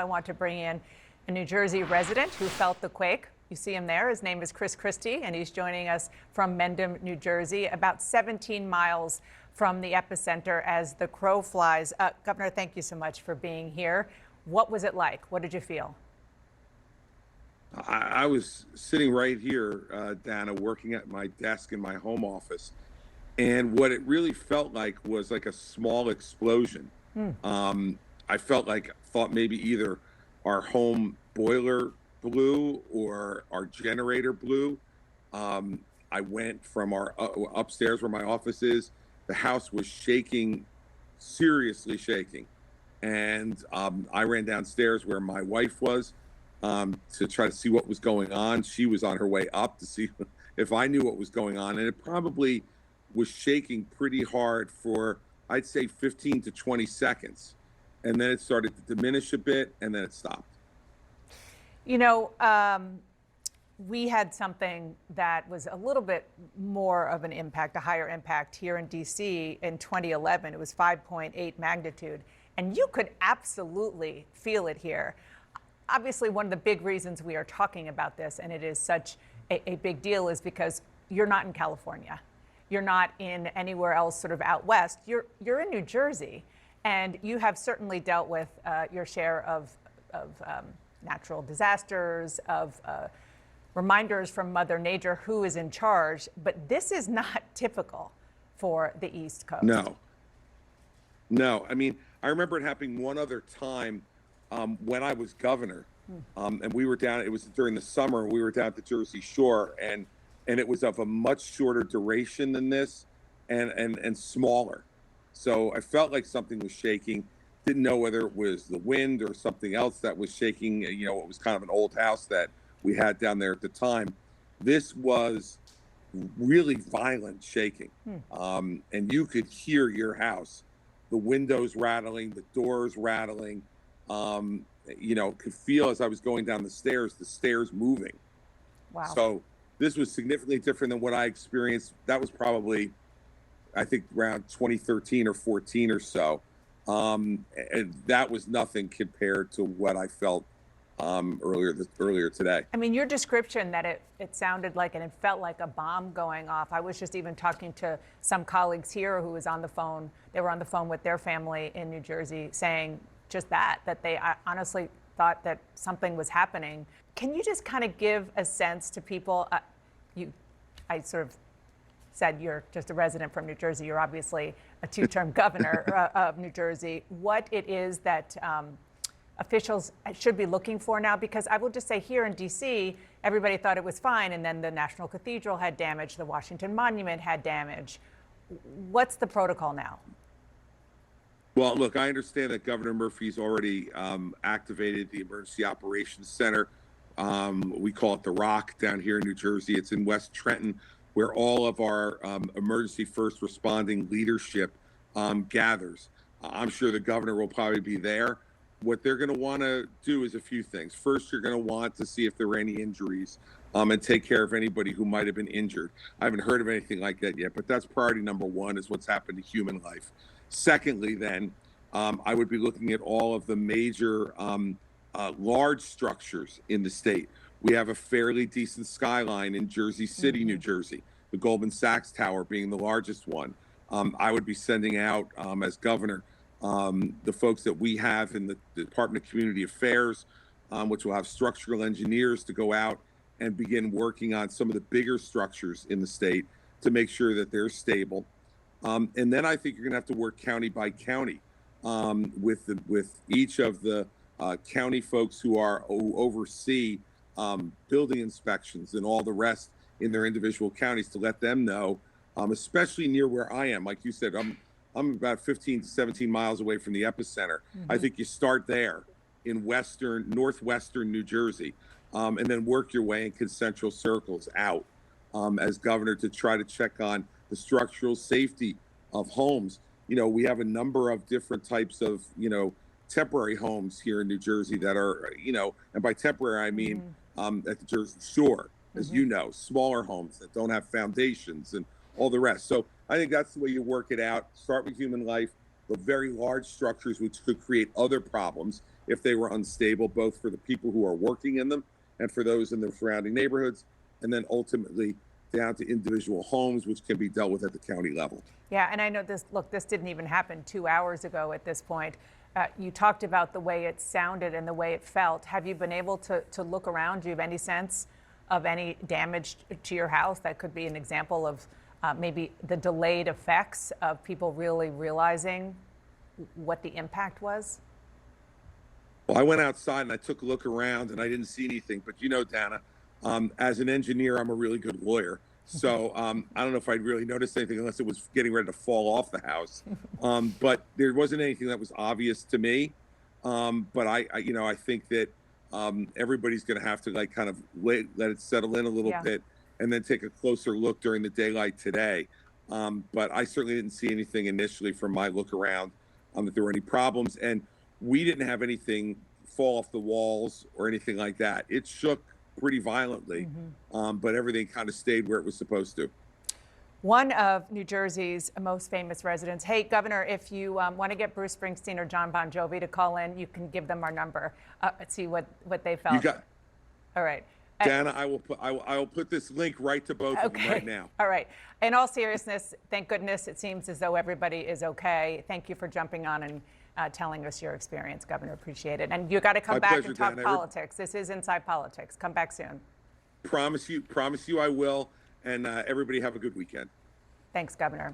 I want to bring in a New Jersey resident who felt the quake. You see him there. His name is Chris Christie, and he's joining us from Mendham, New Jersey, about 17 miles from the epicenter as the crow flies. Governor, thank you so much for being here. What was it like? What did you feel? I was sitting right here, Dana, working at my desk in my home office. And what it really felt like was like a small explosion. I thought maybe either our home boiler blew or our generator blew. I went from our upstairs where my office is. The house was shaking, seriously shaking. And I ran downstairs where my wife was to try to see what was going on. She was on her way up to see if I knew what was going on. And it probably was shaking pretty hard for, I'd say, 15 to 20 seconds. And then it started to diminish a bit, and then it stopped. You know, we had something that was a little bit more of an impact, a higher impact here in D.C. in 2011. It was 5.8 magnitude, and you could absolutely feel it here. Obviously, one of the big reasons we are talking about this, and it is such a big deal, is because you're not in California. You're not in anywhere else sort of out west. You're in New Jersey, and you have certainly dealt with your share of natural disasters, of reminders from Mother Nature, who is in charge. But this is not typical for the East Coast. No. I mean, I remember it happening one other time when I was governor, and we were down. It was during the summer. We were down at the Jersey Shore, and it was of a much shorter duration than this, and smaller. So I felt like something was shaking. Didn't know whether it was the wind or something else that was shaking. You know, it was kind of an old house that we had down there at the time. This was really violent shaking, and you could hear your house, the windows rattling, the doors rattling. You know, could feel as I was going down the stairs moving. Wow. So this was significantly different than what I experienced. That was probably, I think, around 2013 or 14 or so. And that was nothing compared to what I felt earlier today. I mean, your description that it sounded like and it felt like a bomb going off. I was just even talking to some colleagues here who was on the phone. They were on the phone with their family in New Jersey saying just that they honestly thought that something was happening. Can you just kind of give a sense to people? I sort of said you're just a resident from New Jersey. You're obviously a two-term governor of New Jersey. What it is that officials should be looking for now? Because I will just say here in D.C., everybody thought it was fine, and then the National Cathedral had damage, the Washington Monument had damage. What's the protocol now? Well, look, I understand that Governor Murphy's already activated the Emergency Operations Center. We call it the Rock down here in New Jersey. It's in West Trenton, where all of our emergency first responding leadership gathers. I'm sure the governor will probably be there. What they're going to want to do is a few things. First, you're going to want to see if there were any injuries and take care of anybody who might have been injured. I haven't heard of anything like that yet, but that's priority number one, is what's happened to human life. Secondly, then, I would be looking at all of the major large structures in the state. We have a fairly decent skyline in Jersey City, New Jersey, the Goldman Sachs Tower being the largest one. I would be sending out, as governor, the folks that we have in the Department of Community Affairs, which will have structural engineers to go out and begin working on some of the bigger structures in the state to make sure that they're stable. And then I think you're going to have to work county by county with each of the county folks who oversee building inspections and all the rest in their individual counties, to let them know, especially near where I am. Like you said, I'm about 15 to 17 miles away from the epicenter. I think you start there in northwestern New Jersey, and then work your way in concentric circles out as governor to try to check on the structural safety of homes. You know, we have a number of different types of, temporary homes here in New Jersey that are, and by temporary, I mean at the Jersey Shore, as you know, smaller homes that don't have foundations and all the rest. So I think that's the way you work it out. Start with human life, the very large structures which could create other problems. if they were unstable, both for the people who are working in them and for those in the surrounding neighborhoods, and then ultimately down to individual homes, which can be dealt with at the county level. Yeah, and I know this, look, this didn't even happen 2 hours ago at this point. You talked about the way it sounded and the way it felt. Have you been able to look around? Do you have any sense of any damage to your house that could be an example of maybe the delayed effects of people really realizing what the impact was? Well, I went outside and I took a look around and I didn't see anything. But you know, Dana, as an engineer, I'm a really good lawyer. So I don't know if I'd really noticed anything unless it was getting ready to fall off the house. But there wasn't anything that was obvious to me. But I think that everybody's going to have to like kind of let it settle in a little bit and then take a closer look during the daylight today. But I certainly didn't see anything initially from my look around that there were any problems. And we didn't have anything fall off the walls or anything like that. It shook pretty violently, but everything kind of stayed where it was supposed to. One of New Jersey's most famous residents. Hey, Governor, if you want to get Bruce Springsteen or John Bon Jovi to call in, you can give them our number. See what they felt. You got. All right. Dana, I will put this link right to both of them right now. All right. In all seriousness, thank goodness it seems as though everybody is okay. Thank you for jumping on and telling us your experience, Governor. Appreciate it. And you got to come back and talk politics. This is Inside Politics. Come back soon. Promise you I will. And everybody have a good weekend. Thanks, Governor.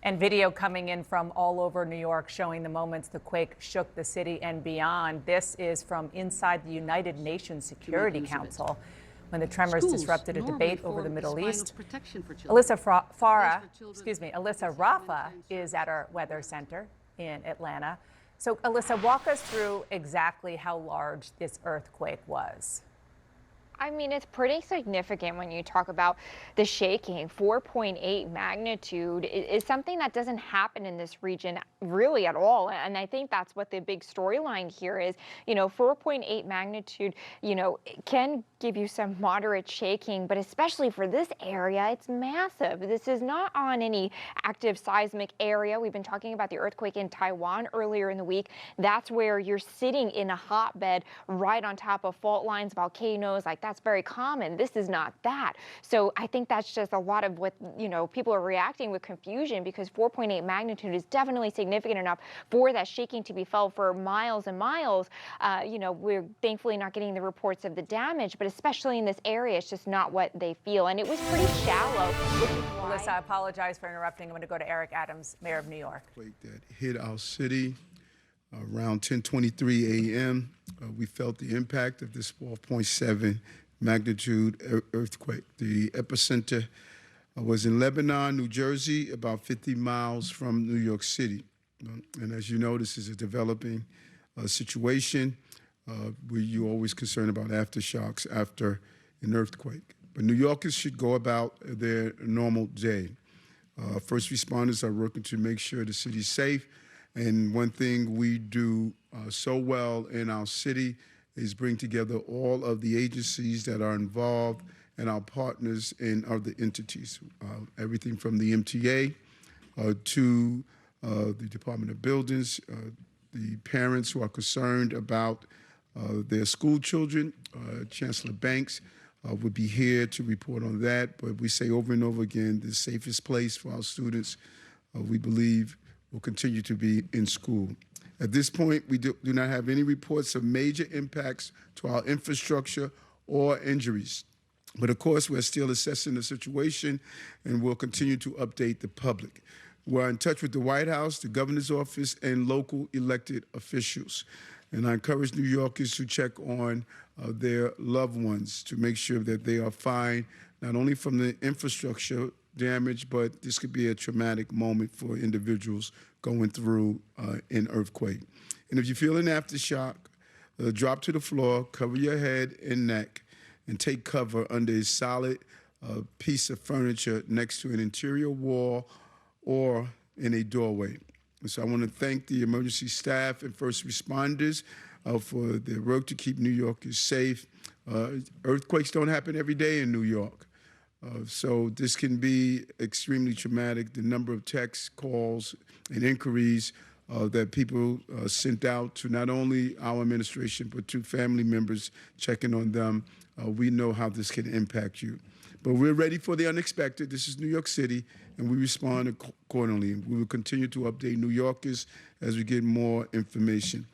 And video coming in from all over New York showing the moments the quake shook the city and beyond. This is from inside the United Nations Security Council when the tremors disrupted a debate over the Middle East. Alyssa Rafa is at our weather center in Atlanta. So, Alyssa, walk us through exactly how large this earthquake was. I mean, it's pretty significant when you talk about the shaking. 4.8 magnitude is something that doesn't happen in this region really at all. And I think that's what the big storyline here is. 4.8 magnitude, can give you some moderate shaking, but especially for this area, it's massive. This is not on any active seismic area. We've been talking about the earthquake in Taiwan earlier in the week. That's where you're sitting in a hotbed right on top of fault lines, volcanoes, like that's very common. This is not that. So I think that's just a lot of what, people are reacting with confusion because 4.8 magnitude is definitely significant enough for that shaking to be felt for miles and miles. We're thankfully not getting the reports of the damage, but especially in this area, it's just not what they feel. And it was pretty shallow. Alyssa, I apologize for interrupting. I'm going to go to Eric Adams, Mayor of New York. That hit our city around 10:23 a.m. We felt the impact of this 4.7 magnitude earthquake. The epicenter was in Lebanon, New Jersey, about 50 miles from New York City. And as you know, this is a developing situation where you're always concerned about aftershocks after an earthquake. But New Yorkers should go about their normal day. First responders are working to make sure the city's safe. And one thing we do so well in our city is bring together all of the agencies that are involved and our partners in other entities. Everything from the MTA to the Department of Buildings, the parents who are concerned about their school children. Chancellor Banks would be here to report on that. But we say over and over again, the safest place for our students, we believe, will continue to be in school. At this point, we do not have any reports of major impacts to our infrastructure or injuries. But of course, we're still assessing the situation and we'll continue to update the public. We're in touch with the White House, the governor's office, and local elected officials. And I encourage New Yorkers to check on their loved ones to make sure that they are fine, not only from the infrastructure damage, but this could be a traumatic moment for individuals going through an earthquake. And if you feel an aftershock, drop to the floor, cover your head and neck, and take cover under a solid piece of furniture next to an interior wall or in a doorway. And so I want to thank the emergency staff and first responders for their work to keep New Yorkers safe. Earthquakes don't happen every day in New York. So this can be extremely traumatic. The number of texts, calls, and inquiries that people sent out to not only our administration, but to family members checking on them. We know how this can impact you. But we're ready for the unexpected. This is New York City, and we respond accordingly. We will continue to update New Yorkers as we get more information.